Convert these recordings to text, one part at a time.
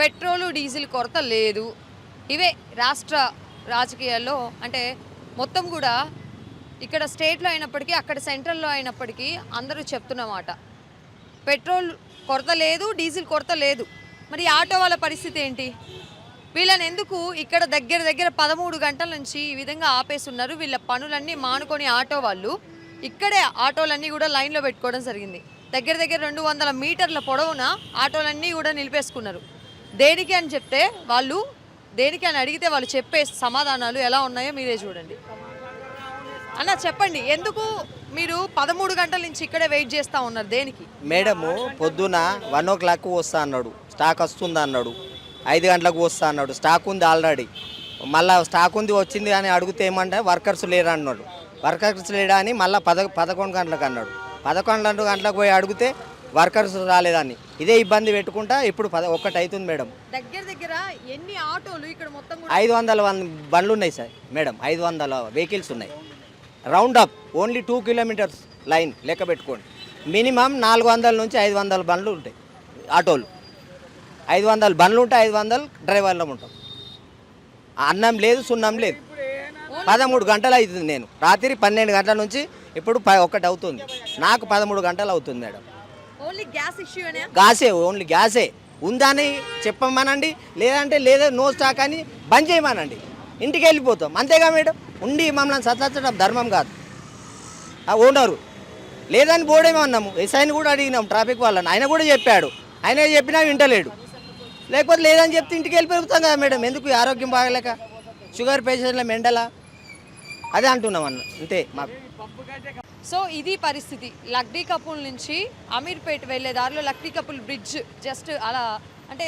Petrol diesel కొరత లేదు. ఇవే రాష్ట్ర రాజకీయాల్లో అంటే మొత్తం కూడా ఇక్కడ స్టేట్లో అయినప్పటికీ అక్కడ సెంట్రల్లో అయినప్పటికీ అందరూ చెప్తున్న మాట. పెట్రోల్ కొరత లేదు, డీజిల్ కొరత లేదు. మరి ఆటో వాళ్ళ పరిస్థితి ఏంటి? వీళ్ళని ఎందుకు ఇక్కడ దగ్గర 13 గంటల నుంచి ఈ విధంగా ఆపేస్తున్నారు? వీళ్ళ పనులన్నీ మానుకొని ఆటో వాళ్ళు ఇక్కడే ఆటోలన్నీ కూడా లైన్లో పెట్టుకోవడం జరిగింది. దగ్గర 200 మీటర్ల పొడవున ఆటోలన్నీ కూడా నిలిపేసుకున్నారు. దేనికి అని చెప్తే వాళ్ళు దేనికి అని అడిగితే వాళ్ళు చెప్పే సమాధానాలు ఎలా ఉన్నాయో మీరే చూడండి. అన్న చెప్పండి, ఎందుకు మీరు 13 గంటల నుంచి ఇక్కడే వెయిట్ చేస్తూ ఉన్నారు? దేనికి? మేడము పొద్దున 1 o'clock వస్తా అన్నాడు, స్టాక్ వస్తుంది అన్నాడు. 5 గంటలకు వస్తా అన్నాడు, స్టాక్ ఉంది ఆల్రెడీ. మళ్ళీ స్టాక్ ఉంది వచ్చింది అని అడిగితే ఏమంటే వర్కర్స్ లేరు అన్నాడు. వర్కర్స్ లేడా అని మళ్ళీ 11 గంటలకు అన్నాడు. 11 గంటలకు పోయి అడిగితే వర్కర్స్ రాలేదని ఇదే ఇబ్బంది పెట్టుకుంటా ఇప్పుడు 1 అవుతుంది మేడం. దగ్గర ఎన్ని ఆటోలు ఇక్కడ మొత్తం? 500 బండ్లు ఉన్నాయి సార్ మేడం, 500 వెహికల్స్ ఉన్నాయి. Round up only 2 kilometers line లెక్క పెట్టుకోండి. మినిమం 400 నుంచి 500 బండ్లు ఉంటాయి ఆటోలు. 500 బండ్లు ఉంటాయి, 500 డ్రైవర్లు ఉంటాం. అన్నం లేదు, సున్నం లేదు. 13 గంటలు అవుతుంది. నేను రాత్రి 12 గంటల నుంచి ఇప్పుడు 1 అవుతుంది. నాకు 13 గంటలు అవుతుంది మేడం. ఓన్లీ గ్యాస్ ఇష్యూనే? గ్యాసే, ఓన్లీ గ్యాసే. ఉందని చెప్పమనండి, లేదంటే లేదా నో స్టాక్ అని బంద్ చేయమనండి, ఇంటికి వెళ్ళిపోతాం. అంతేగా మేడం? ఉండి మమ్మల్ని సతాచడం ధర్మం కాదు. ఆ ఓనరు లేదని బోడేమన్నాము, ఎస్ఐని కూడా అడిగినాం ట్రాఫిక్ వాళ్ళని, ఆయన కూడా చెప్పాడు. ఆయన చెప్పినా వింటలేడు. లేకపోతే లేదని చెప్తే ఇంటికి వెళ్ళిపోతాం కదా మేడం. ఎందుకు? ఆరోగ్యం బాగలేక షుగర్ పేషెంట్ల మెండలా అదే అంటున్నాం అన్న, అంతే మాకు. సో ఇది పరిస్థితి. లక్డీ కపుల్ నుంచి అమీర్పేట్ వెళ్ళే దారిలో లక్డీ కపుల్ బ్రిడ్జ్ జస్ట్ అలా అంటే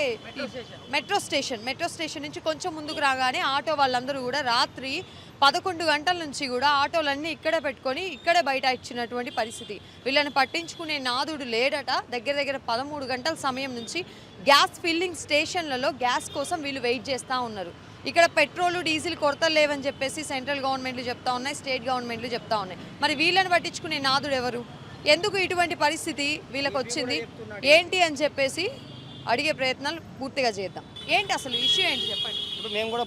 మెట్రో స్టేషన్ నుంచి కొంచెం ముందుకు రాగానే ఆటో వాళ్ళందరూ కూడా రాత్రి 11 గంటల నుంచి కూడా ఆటోలన్నీ ఇక్కడే పెట్టుకొని ఇక్కడే బయట ఇచ్చినటువంటి పరిస్థితి. వీళ్ళని పట్టించుకునే నాదుడు లేడట. దగ్గర 13 గంటల సమయం నుంచి గ్యాస్ ఫిల్లింగ్ స్టేషన్లలో గ్యాస్ కోసం వీళ్ళు వెయిట్ చేస్తూ ఉన్నారు. ఇక్కడ పెట్రోలు డీజిల్ కొరతలు లేవని చెప్పేసి సెంట్రల్ గవర్నమెంట్లు చెప్తా ఉన్నాయి, స్టేట్ గవర్నమెంట్లు చెప్తా ఉన్నాయి. మరి వీళ్ళని పట్టించుకునే నాదుడు ఎవరు? ఎందుకు ఇటువంటి పరిస్థితి వీళ్ళకి వచ్చింది ఏంటి అని చెప్పేసి అడిగే ప్రయత్నాలు పూర్తిగా చేద్దాం. ఏంటి అసలు ఇష్యూ ఏంటి చెప్పండి. ఇప్పుడు మేము కూడా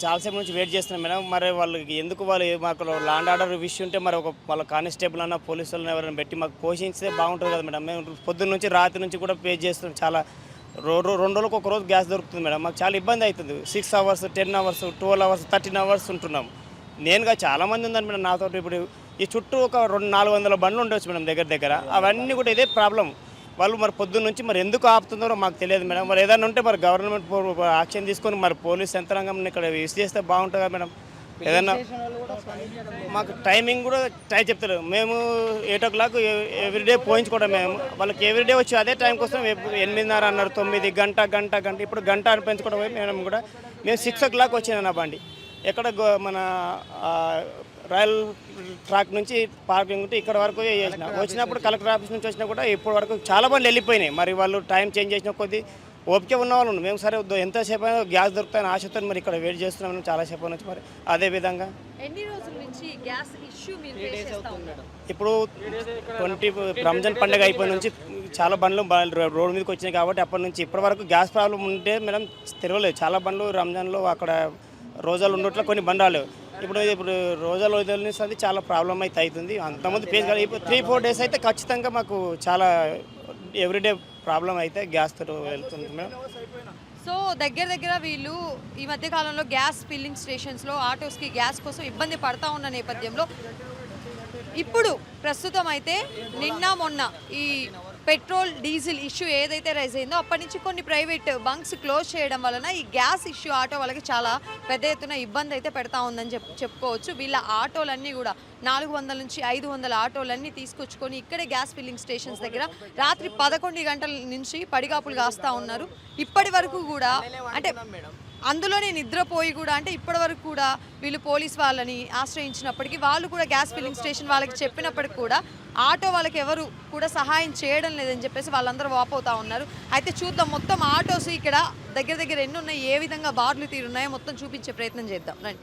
చాలాసేపు నుంచి వెయిట్ చేస్తున్నాం మేడం. మరి వాళ్ళకి ఎందుకు వాళ్ళు మాకు ల్యాండ్ ఆర్డర్ విషయం ఉంటే మరి వాళ్ళ కానిస్టేబుల్ అన్న పోలీసు వాళ్ళని ఎవరైనా పెట్టి మాకు పోషించితే బాగుంటుంది కదా మేడం. మేము పొద్దున్న నుంచి రాత్రి నుంచి కూడా పే చేస్తున్నాం. చాలా 2 రోజులకు ఒక రోజు గ్యాస్ దొరుకుతుంది మేడం. మాకు చాలా ఇబ్బంది అవుతుంది. 6 hours, 10 hours, 12 hours, 13 hours ఉంటున్నాం. నేనుగా చాలామంది ఉందని మేడం నాతో. ఇప్పుడు ఈ చుట్టూ ఒక 400 బండ్లు ఉండవచ్చు మేడం దగ్గర. అవన్నీ కూడా ఇదే ప్రాబ్లం. వాళ్ళు మరి పొద్దున్న నుంచి మరి ఎందుకు ఆపుతున్నారో మాకు తెలియదు మేడం. మరి ఏదైనా ఉంటే మరి గవర్నమెంట్ యాక్షన్ తీసుకొని మరి పోలీస్ యంత్రాంగం ఇక్కడ యూస్ చేస్తే బాగుంటుంది మేడం. ఏదైనా మాకు టైమింగ్ కూడా చెప్తారు. మేము 8 o'clock ఎవ్రీడే పోయించుకోవడం. మేము వాళ్ళకి ఎవ్రీడే వచ్చి అదే టైం కోసం 8:30 అన్నారు, 9 గంట ఇప్పుడు గంట అని పెంచుకోవడం. మేము 6 o'clock వచ్చింది నా బండి. ఎక్కడ మన రైల్ ట్రాక్ నుంచి పార్కింగ్ ఉంటే ఇక్కడ వరకు వచ్చినప్పుడు కలెక్టర్ ఆఫీస్ నుంచి వచ్చినా కూడా ఇప్పటి వరకు చాలా బండ్లు వెళ్ళిపోయినాయి. మరి వాళ్ళు టైం చేంజ్ చేసిన కొద్దీ ఓపిక ఉన్న వాళ్ళు మేము సరే ఎంతసేపు అయినా గ్యాస్ దొరుకుతాయని ఆశతో మరి ఇక్కడ వెయిట్ చేస్తున్నాం చాలాసేపు నుంచి. మరి అదే విధంగా ఎన్ని రోజుల నుంచి గ్యాస్ ఇష్యూ మీరు ఫేస్ చేస్తా ఉన్నారు? ఇప్పుడు 20 రంజాన్ పండుగ అయిపోయిన నుంచి చాలా బండ్లు రోడ్డు మీదకి వచ్చినాయి. కాబట్టి అప్పటి నుంచి ఇప్పటి వరకు గ్యాస్ ప్రాబ్లం ఉంటే మేడం తిరగలేదు. చాలా బండ్లు రంజాన్లో అక్కడ రోజాలు ఉండట్లో కొన్ని బండ్లు రాలేవు. ఇప్పుడు రోజాలు వదిలిస్తుంది, చాలా ప్రాబ్లం అయితే అవుతుంది. అంతమంది ఫేస్ కాదు. ఇప్పుడు 3-4 days అయితే ఖచ్చితంగా మాకు చాలా ఎవ్రీడే ప్రాబ్లం అయితే గ్యాస్ వెళ్తుంది మేడం. సో దగ్గర వీళ్ళు ఈ మధ్య కాలంలో గ్యాస్ ఫిల్లింగ్ స్టేషన్స్లో ఆటోస్కి గ్యాస్ కోసం ఇబ్బంది పడతా ఉన్న నేపథ్యంలో ఇప్పుడు ప్రస్తుతం అయితే నిన్న మొన్న ఈ పెట్రోల్ డీజిల్ ఇష్యూ ఏదైతే రైజ్ అయిందో అప్పటి నుంచి కొన్ని ప్రైవేట్ బంక్స్ క్లోజ్ చేయడం వలన ఈ గ్యాస్ ఇష్యూ ఆటో వాళ్ళకి చాలా పెద్ద ఎత్తున ఇబ్బంది అయితే పెడతా ఉందని చెప్పుకోవచ్చు. వీళ్ళ ఆటోలన్నీ కూడా 400 నుంచి 500 ఆటోలన్నీ తీసుకొచ్చుకొని ఇక్కడే గ్యాస్ ఫిల్లింగ్ స్టేషన్స్ దగ్గర రాత్రి 11 గంటల నుంచి పడిగాపులు కాస్తూ ఉన్నారు. ఇప్పటి వరకు కూడా అంటే అందులోనే నిద్రపోయి కూడా అంటే ఇప్పటి వరకు కూడా వీళ్ళు పోలీస్ వాళ్ళని ఆశ్రయించినప్పటికీ వాళ్ళు కూడా గ్యాస్ ఫిల్లింగ్ స్టేషన్ వాళ్ళకి చెప్పినప్పటికి కూడా ఆటో వాళ్ళకి ఎవరు కూడా సహాయం చేయడం లేదని చెప్పేసి వాళ్ళందరూ వాపోతూ ఉన్నారు. అయితే చూద్దాం మొత్తం ఆటోస్ ఇక్కడ దగ్గర ఎన్ని ఉన్నాయి, ఏ విధంగా బార్లు తీరున్నాయో మొత్తం చూపించే ప్రయత్నం చేద్దాం రండి.